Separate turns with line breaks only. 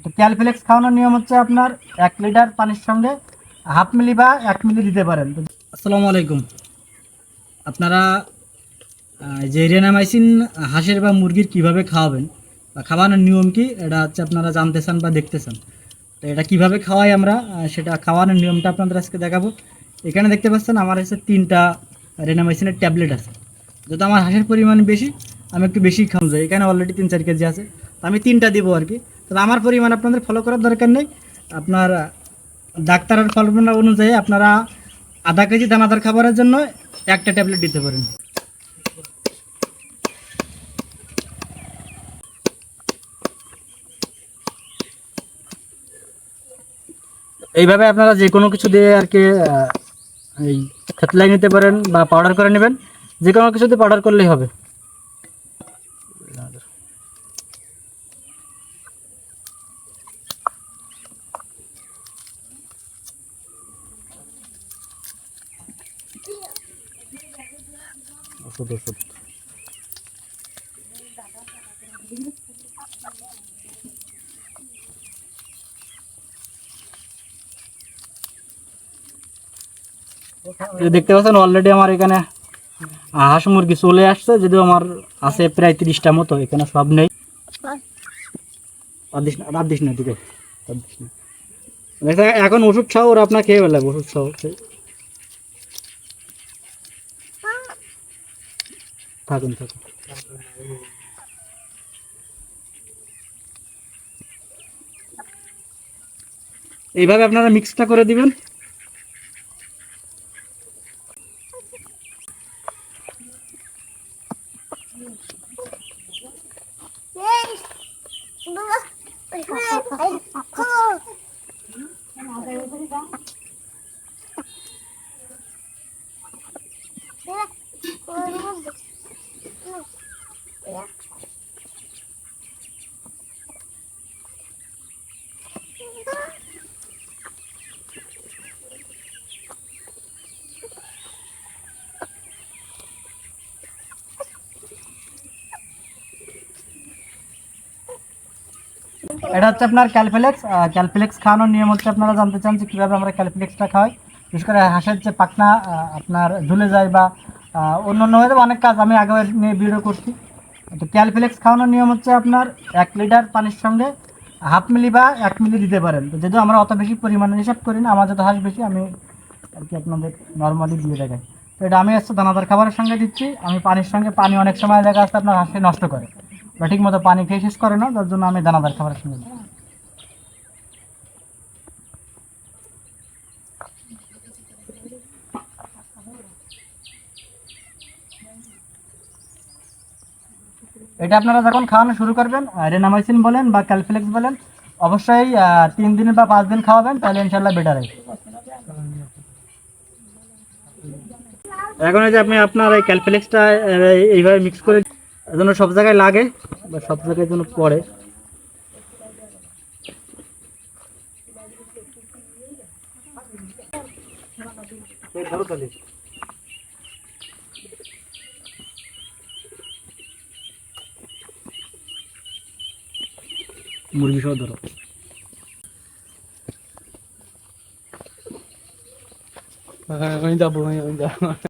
তো ক্যালফ্লেক্স খাওয়ানোর নিয়ম হচ্ছে আপনার 1 লিটার পানির সঙ্গে 1/2 মিলি বা 1 মিলি দিতে পারেন। আসসালামু আলাইকুম। আপনারা যে রেনামাইসিন হাঁসের বা মুরগির কিভাবে খাওয়াবেন বা খাওয়ানোর নিয়ম কি, এটা হচ্ছে আপনারা জানতে চান বা দেখতে চান। তো এটা কীভাবে খাওয়াই আমরা, সেটা খাওয়ানোর নিয়মটা আপনাদের আজকে দেখাবো। এখানে দেখতে পাচ্ছেন আমার কাছে 3টা রেনামাইসিনের ট্যাবলেট আছে। যেহেতু আমার হাঁসের পরিমাণ বেশি, আমি একটু বেশি খাওয়া যায়। এখানে অলরেডি 3-4 কেজি আছে, তো আমি 3টা দিব আর কি। তবে আমার পরিমাণ আপনাদের ফলো করার দরকার নেই। আপনার ডাক্তারের ফর্মুলা অনুযায়ী আপনারা আধা কেজি দানাদার খাবারের জন্য 1টা ট্যাবলেট দিতে পারেন। এইভাবে আপনারা যে কোনো কিছু দিয়ে আর কি এই থেতলাই নিতে পারেন বা পাউডার করে নেবেন। যে কোনো কিছু দিয়ে পাউডার করলেই হবে। ওষুধ ওষুধ দেখতে পাচ্ছেন অলরেডি আমার এখানে হাঁস মুরগি চলে আসছে, যদিও আমার আছে প্রায় 30টা মতো, এখানে সব নেই। রাত দিস না ঠিক আছে। এখন ওষুধ খাও, ওরা আপনার খেয়ে ফেলে ওষুধ খাও। থাকুন থাকুন। এইভাবে আপনারা মিক্সটা করে দিবেন। এটা হচ্ছে আপনার ক্যালফ্লেক্স। ক্যালফ্লেক্স খাওয়ানোর নিয়ম হচ্ছে, আপনারা জানতে চান যে কীভাবে আমরা ক্যালফ্লেক্সটা খাওয়াই। বিশেষ করে হাঁসের যে পাখনা আপনার ঝুলে যায় বা অন্য অন্য হয়ে যাবে অনেক কাজ, আমি আগে নিয়ে ভিডিও করছি। তো ক্যালফ্লেক্স খাওয়ানোর নিয়ম হচ্ছে আপনার 1 লিটার পানির সঙ্গে 1/2 মিলি বা 1 মিলি দিতে পারেন। তো যেহেতু আমরা অত বেশি পরিমাণে হিসাব করি না, আমার যত হাঁস বেশি আমি আর কি আপনাদের নর্মালি দিয়ে দেখাই। তো এটা আমি হচ্ছে দানাদার খাবারের সঙ্গে দিচ্ছি। আমি পানির সঙ্গে, পানি অনেক সময় দেখা যাচ্ছে আপনার হাঁসকে নষ্ট করে বা ঠিক মতো পানি খেয়ে শেষ করে না, তার জন্য আমি দানাদার খাবারের সঙ্গে দিই। এটা আপনারা যখন খাওয়ানো শুরু করবেন, রেনামাইসিন বলেন বা ক্যালফ্লেক্স বলেন, অবশ্যই 3 দিন বা 5 দিন খাওয়াবেন, তাহলে ইনশাল্লাহ বেটার হয়। এখন এই যে আপনি আপনার এই ক্যালফ্লেক্সটা এইভাবে মিক্স করে যেন সব জায়গায় লাগে বা সব জায়গায় যেন পড়ে। মুরগি সহ ধরো।
আমি যাবো